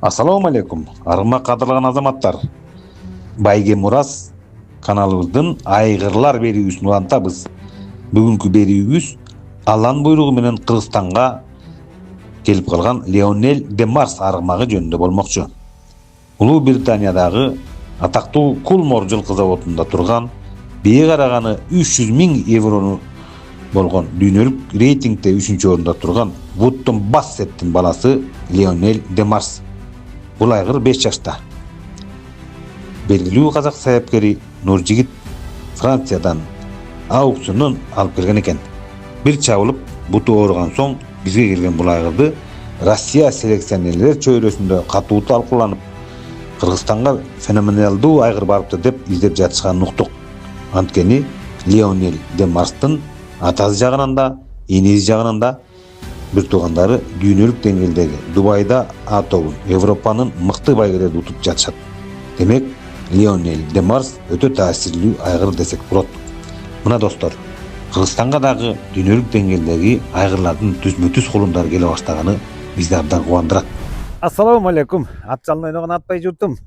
Ассаламу алейкум, аргымак кадырлаган азаматтар. Байге Мурас каналыбыздын айгырлар берүүсүн улантабыз. Бүгүнкү берүүбүз Алланын буйругу менен Кыргызстанга келип калган Лионель де Марс аргымагы жөнүндө болмокчу. Улуу Британиядагы атактуу Кулмор жылкы заводунда турган бие караганы 300.000 еврону болгон дүйнөлүк рейтингде 3-орунда турган Вуттон Бассеттин баласы Лионель де Марс. Бул айгыр 5 жашта. Белгилүү казак саяпкери Нуржигит Франциядан аукциондон алып келген экен. Бир чабылып, буту ооруган соң бизге келген бул айгырды Россия селекционерлер чөйрөсүндө катуу талкууланып, Кыргызстанга феноменалдуу айгыр барыпты деп издеп жатышканын уктук. Анткени Лионель де Марстын атасы жагынан да, энеси жагынан да бир туугандары дүйнөлүк деңгээлдеги Дубайда А тобун, Европанын мыкты байгелерди утуп жатышат. Демек, Лионель де Марс өтө таасирлүү айгыр десек болот. Мына достор, Кыргызстанга дагы дүйнөлүк деңгээлдеги айгырлардын түзмө-түз кулундары келе баштаганы бизди абдан кубандырат. Ассаламу алейкум. Ат жалын ойногон атпай журтум.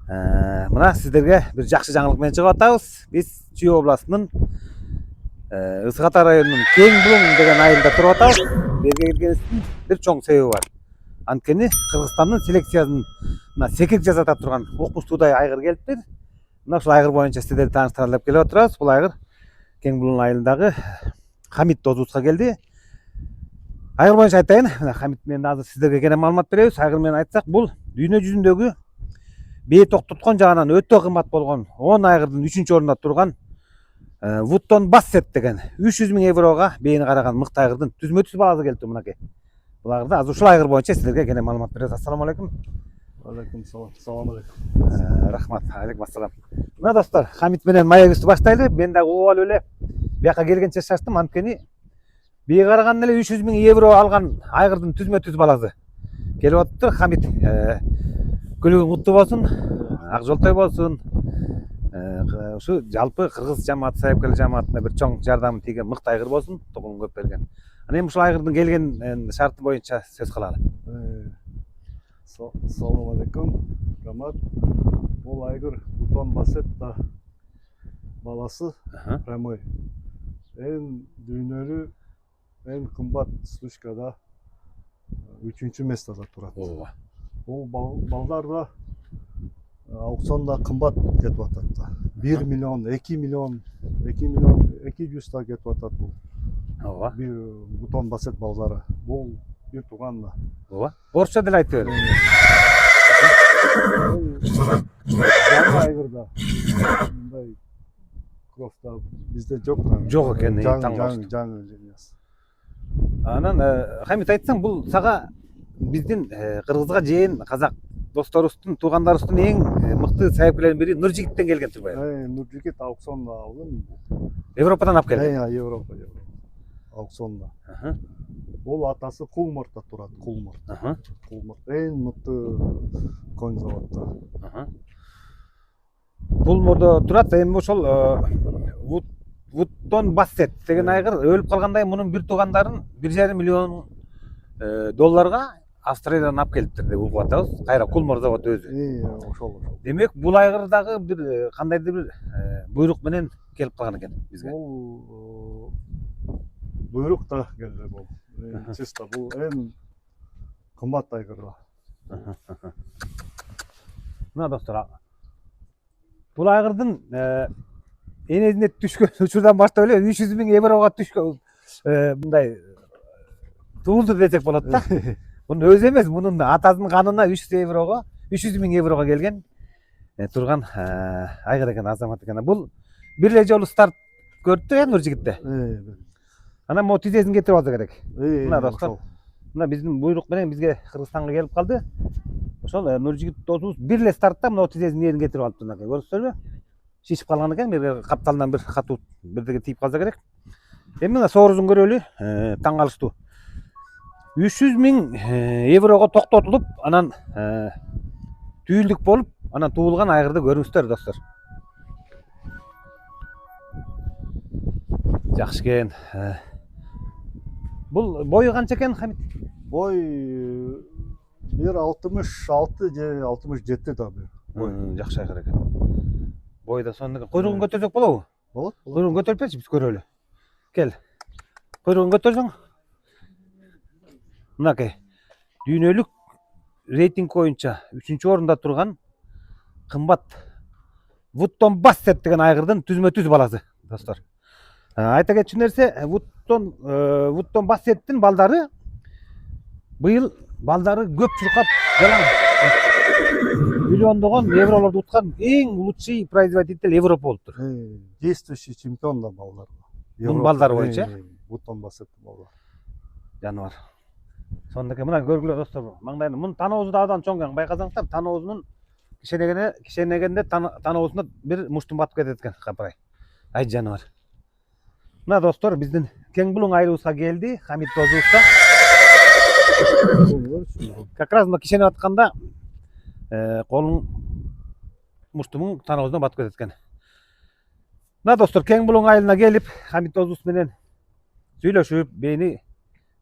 Мына сиздерге бир жакшы жаңылык менен чыгып атабыз. Биз Чүй областынын Ысык Ата районунун Кең Булуң деген айылда туруп атабыз. Берге келгенибиздин бир чоң себеби бар. Анткени Кыргызстандын селекциясына секек жасата турган укмуштуудай айгыр келиптир. Мына ушул айгыр боюнча сиздерди тааныштыралы деп келип отурабыз. Бул айгыр Кең Булуң айылындагы Хамит досубузга келди. Айгыр боюнча айтайын, мына Хамит менен азыр сиздерге кене маалымат беребиз. Айгыр менен айтсак, бул дүйнө жүзүндөгү бие токтоткон жагынан өтө кымбат болгон 10 айгырдын 3-орунда турган Вуттон Бассет деген 300.000 еврога бейни караган мыкты айгырдын түзмө-түз баласы келди мынакей. Бул айгырды азыр ушул айгыр боюнча сиздерге кене маалымат беребиз. Ассаламу алейкум. Алейкум салам. Салам алейкум. Рахмат. Алейкум ассалам. Мына достор, Хамит менен маегибизди баштайлы. Мен дагы угуп алып эле бияка келгенче шаштым, анткени бие караганын эле 300.000 евро алган айгырдын түзмө-түз баласы келип атыптыр. Хамит, күлүгүң куттуу болсун, ак жолтой болсун. Ушу жалпы кыргыз жамааты, саяпкерлер жамаатына бир чоң жардамы тийген мыкты айгыр болсун, тукумун көп берген. Анан эми ушул айгырдын келген шарты боюнча сөз кылалы. Салам алейкум. Рамат. Бул айгыр Вуттон Бассет да баласы прямой. Дүйнөлү эң кымбат сушкада 3-местода турат. Бул балдар да аукционда кымбат кетип атат да. 1 миллион, 2 миллион, 200 да кетип атат бул. Ооба. Бир Вуттон Бассет балдары. Бул бир тууган да. Ооба. Орусча деле айтып бер. Жаңы айгыр да. Мындай крофта бизде жок да. Жок экен, жаңы жемес. Анан Хамит айтсаң, бул сага биздин кыргызга жээн казак досторубуздун, туугандарыбыздын эң мыкты саяпкерлердин бири Нуржигиттен келген турбайбы? Нуржигит аукционда алдым. Европадан алып келди. Европа аукционда. Бул атасы Кулмордо турат, Кулмор. Эң мыкты конь заводда. Кулмордо турат, эми ошол Вуттон Бассет деген айгыр өлүп калгандай мунун бир туугандарын 1,5 миллион долларга Австралиядан алып келиптир деп угуп атабыз. Кайра Кулмор заводу өзү. Ошол. Демек, бул айгыр дагы бир кандайдыр бир буйрук менен келип калган экен бизге. Бул буйрук да келди бул. Чисто бул эң кымбат айгыр да. Мына достор, бул айгырдын энесине түшкөн учурдан баштап эле 300.000 еврога түшкөн мындай туулду десек болот да. Мунун өзү эмес, мунун атасынын канына 300.000 еврога келген турган айгыр экен, азамат экен. Бул бир эле жолу старт көрдү Нуржигитте. Анан могу тизесин кетирип алса керек. Мына достор, мына биздин буйрук менен бизге Кыргызстанга келип калды. Ошол Нуржигит досубуз бир эле стартта мына тизесин эрин кетирип алыптыр, мынакей. Көрүсүзөрбү? Шишип калган экен, бир капталынан бир катуу бирдеге тийип калса керек. Эми мына соорузун көрөлү, таң калыштуу. 300.000 еврого токтотулуп, анан түйүлдүк болуп, анан туулган айгырды көрүңүздөр достор. Жакшы экен. Бул бою канча экен, Хамит? Бой Bir 66 же 67 tabi. Жакшы айгыр экен. Бойда сонун экен. Куйругун көтөрсөк болобу? Болот. Куйругун көтөрүп берчи, биз көрөлү. Кел. Куйругун көтөрсөң. Мынакей. Дүйнөлүк рейтинг боюнча 3-орунда турган кымбат Вуттон Бассет деген айгырдын түзмө-түз баласы, достор. Айта кетчү нерсе, Вуттон Бассеттин балдары быйыл көп чуркап жалаң миллиондогон евролорду уткан эң лучший производитель Европа болуптур. Действующий чемпион да балдар. Бунун балдары боюнча Вуттон Бассет балдар. жаныбар. Сондук мына көргүлө достор, маңдайында мунун таноозу да абдан чоң экен. Байкасаңыздар, таноозунун кишенегенде таноозуна бир муштун батып кетет экен, капырай. Ай жаныбар. Мына достор, биздин Кең Булуң айылыбызга келди, Хамит досубузга. Как раз мына кишенеп атканда колун муштумун таноозуна батып кетет экен. Мына достор, Кең Булуң айылына келип, Хамит досубуз менен сүйлөшүп, бейни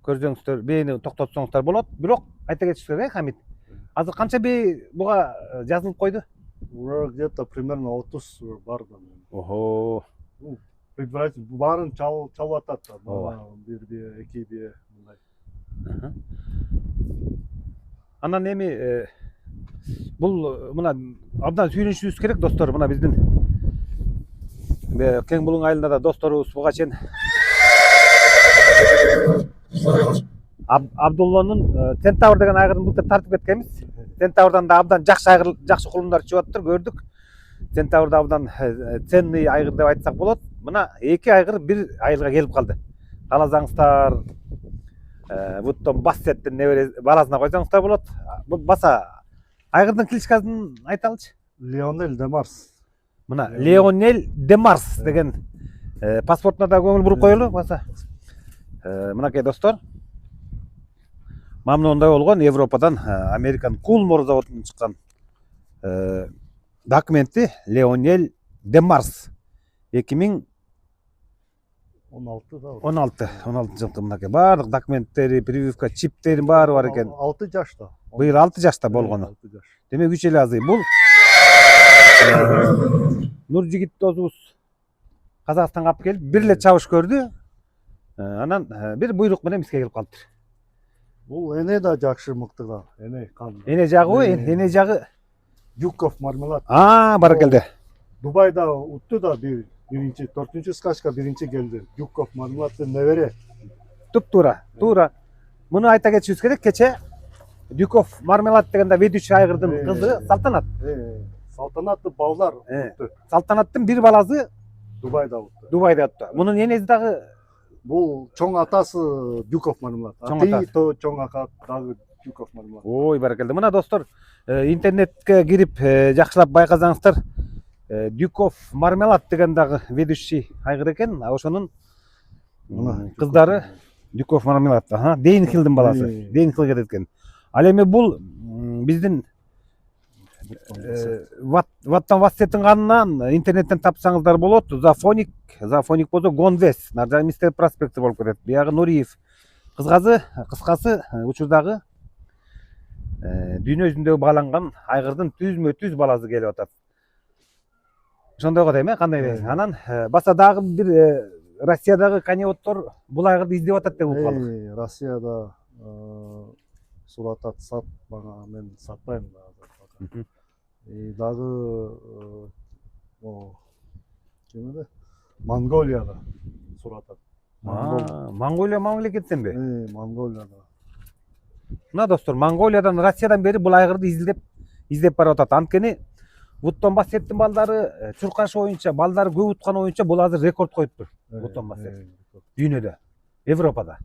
көрсөңүздөр, бейни токтотсоңуздар болот. Бирок айта кетиш керек, Хамит. Азыр канча бей буга жазылып койду? Уже где-то примерно 30 бар да. Охо. Предварительно барын чалып атат да. Бир бие, эки бие мындай. Анан эми бул мына абдан сүйүнүшүбүз керек, достор. Мына биздин Кең Булуң айылында да досторубуз буга чейин Абдуллонун Центавр деген айгырын былтыр тартып кеткенбиз. Центаврдан да абдан жакшы кулундар чыгып атыптыр, көрдүк. Центавр да абдан ценный айгыр деп айтсак болот. Мына эки айгыр бир айылга келип калды. Кааласаңыздар, Вуттон Бассеттин баласына койсоңуздар болот. Баса айгырдын кличкасын айталычы. Лионель де Марс. Мына Лионель де Марс деген паспортуна да көңүл буруп коелу, баса. Мынакей достор, мамнундай болгон Европадан Американ Кулмор заводунан чыккан документи Лионель де Марс 2016 жылкы мынакей баардык документтери, прививка, чиптерин баары бар экен. 6 жашта. Быйыл 6 жашта болгону. Демек 3 эле азый. Бул Нуржигит досубуз Казакстанга алып келип, бир эле чабыш көрдү. Анан бир буйрук менен бизге келип калыптыр. Бул эне да жакшы мыктыга. Эне кан. Эне жагыбы? Эне жагы Дюков мармелад. Баракелде. Дубайда утту да биринчи, 4-чү скачка биринчи келди. Дюков мармеладдын небере. Туп-туура. Муну айта кетишибиз керек, кече Дюков мармелад дегенде ведущий айгырдын кызы Салтанат. Салтанатты балдар утту. Салтанаттын бир баласы Дубайда утту. утту. Мунун энеси дагы Бул чоң атасы Дюков мармелад. Чоң ака дагы Дюков мармелад. Ой, баракелде. Мына достор, интернетке кирип жакшылап байкасаңыздар, Дюков мармелад деген дагы ведущий айгыр экен. Ошонун кыздары Дюков мармелад. Дейнхилдин баласы. Дейнхил кетет экен. Ал эми бул биздин Ваттон Бассеттин канынан интернеттен тапсаңыздар болот. Зафоник болсо Гонвес, наржа Мистер проспекти болуп кетет. Биягы Нуриев. Кыскасы учурдагы дүйнө жүзүндө бааланган айгырдын түзмө-түз баласы келип атат. Ошондой го дейм, кандай? Анан баса дагы бир Россиядагы коневоддор бул айгырды издеп атат деп угуп калдык. Россияда сурат сат, бана мен сатпайм да. Дагы кемеде? Монголияда суратат. Монголия мамлекеттенби? Монголияда. Мына достор, Монголиядан, Россиядан бери бул айгырды издеп барып атат. Анткени Вуттон Бассеттин балдары чуркаш боюнча, балдары көп уткан боюнча бул азыр рекорд коюптур. Вуттон Бассет дүйнөдө, Европада.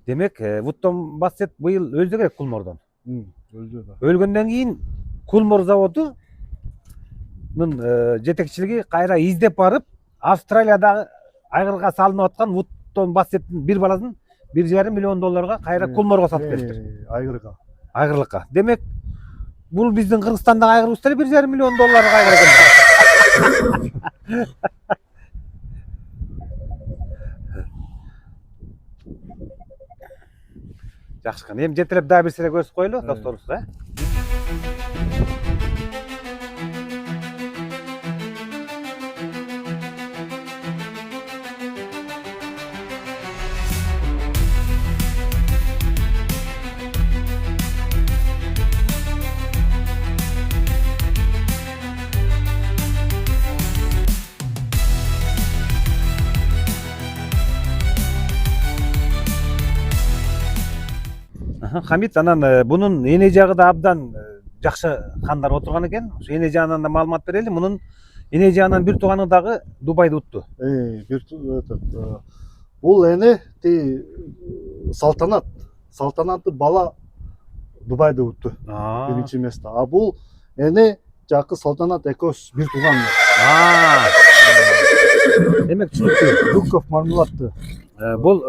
Демек, Вуттон Бассет быйыл өлсө керек Кулмордон. Өлдү да. Өлгөндөн кийин Кулмор заводунун жетекчилиги кайра издеп барып, Австралиядагы айгырга салынып аткан Вуттон Бассеттин бир баласын $1,5 миллион кайра Кулморго сатып бериптир. Айгырлыкка. Демек, бул биздин Кыргызстандагы айгырыбыз деле $1,5 миллион айгыр экен. Жакшы. Эми жетелеп дагы бир сире көрсөтүп коелу досторубузга. Хамит, анан бунун эне жагы да абдан жакшы кандар отурган экен. Ошо эне жагынан да маалымат берели. Мунун эне жагынан бир тууганы дагы Дубайда утту. Бул эне ти Салтанат. Салтанатты бала Дубайда утту. Биринчи место. А бул эне жакы Салтанат экөөбүз бир тууган. Демек түшүнүктүү. Дуков Мармеладты. Бул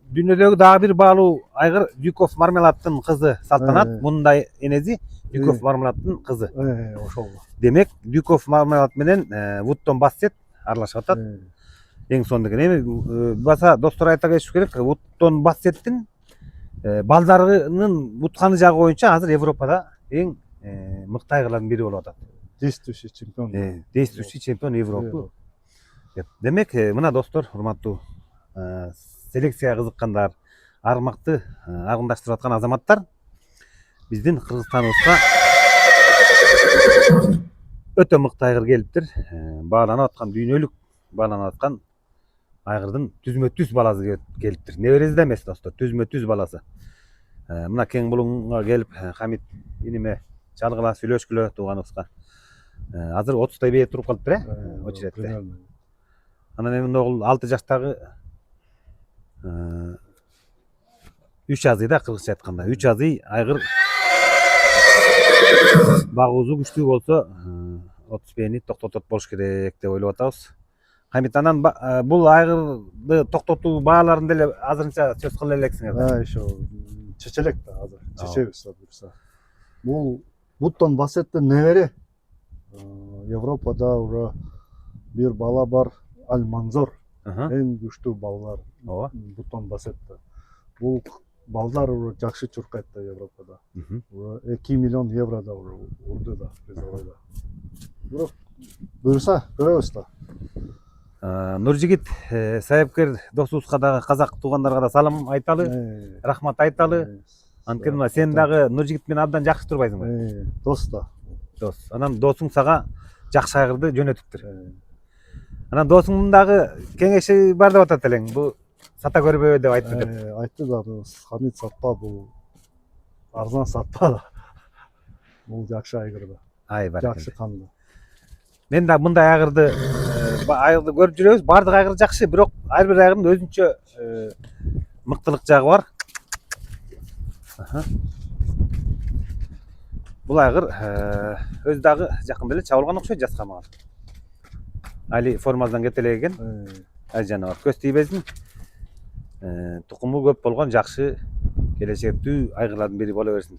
дүйнөдөгү дагы бир баалуу айгыр Дюков Мармеладтын кызы Салтанат. Мындай энеси Дюков Мармеладтын кызы. Ошол. Демек Дюков Мармелад менен Вуттон Бассет аралашып атат. Эң сонун экен. Эми баса достор айта кетиш керек. Вуттон Бассеттин балдарынын утканы жагы боюнча азыр Европада эң мыкты айгырлардын бири болуп атат. Действующий чемпион. Действующий чемпион Европы. Демек, мына достор, урматтуу селекцияга кызыккандар, армакты аргындаштырып аткан азаматтар биздин Кыргызстаныбызга өтө мыкты айгыр келиптир. Бааланып аткан дүйнөлүк бааланып аткан айгырдын түзмө-түз баласы келиптир. Небереси да эмес достор, түзмө-түз баласы. Мына кең булуңга келип Хамит иниме чалгыла сүйлөшкүлө тууганыбызга. Азыр 30 бие туруп калыптыр, очеретте. Анан эми огул 6 жаштагы 3 азый да кыргызча айтканда. 3 азый айгыр багуусу күчтүү болсо 30 биени токтотот болуш керек деп ойлоп атабыз. Хамит, анан бул айгырды токтотуу бааларын деле азырынча сөз кыла элексиңер. Ошо чечелек да азыр. Чечебиз буюрса. Бул Вуттон Бассеттин небере. Европада ура бир бала бар, Аль-Манзор. Эң күчтүү балдар. Вуттон Бассетте. Бул балдар жакшы чуркайт да Европада. 2 миллион евро да урду да призовойда. Бирок буюрса көрөбүз да. Нуржигит сайыпкер досубузга дагы казак туугандарга да салам айталы, рахмат айталы. Анткени сен дагы Нуржигит менен абдан жакшы турбайсыңбы? Дос да. Дос. Анан досуң сага жакшы айгырды жөнөтүптүр. Анан досуңдун дагы кеңеши бар деп атат элең. Бул сата көрбөбө деп айтты деп. Айтты да, Хамит сатпа, бул арзан сатпа да. Бул жакшы айгыр да. Ай бар. Жакшы канды. Мен да мындай айгырды көрүп жүрөбүз. Бардык айгыр жакшы, бирок ар бир айгырдын өзүнчө мыктылык жагы бар. Бул айгыр өз дагы жакында эле чабылган окшойт жаска мага. Али формадан кетелеген. Ай жаныбар көз тийбесин. Тукуму көп болгон жакшы келечектүү айгырлардын бири боло берсин.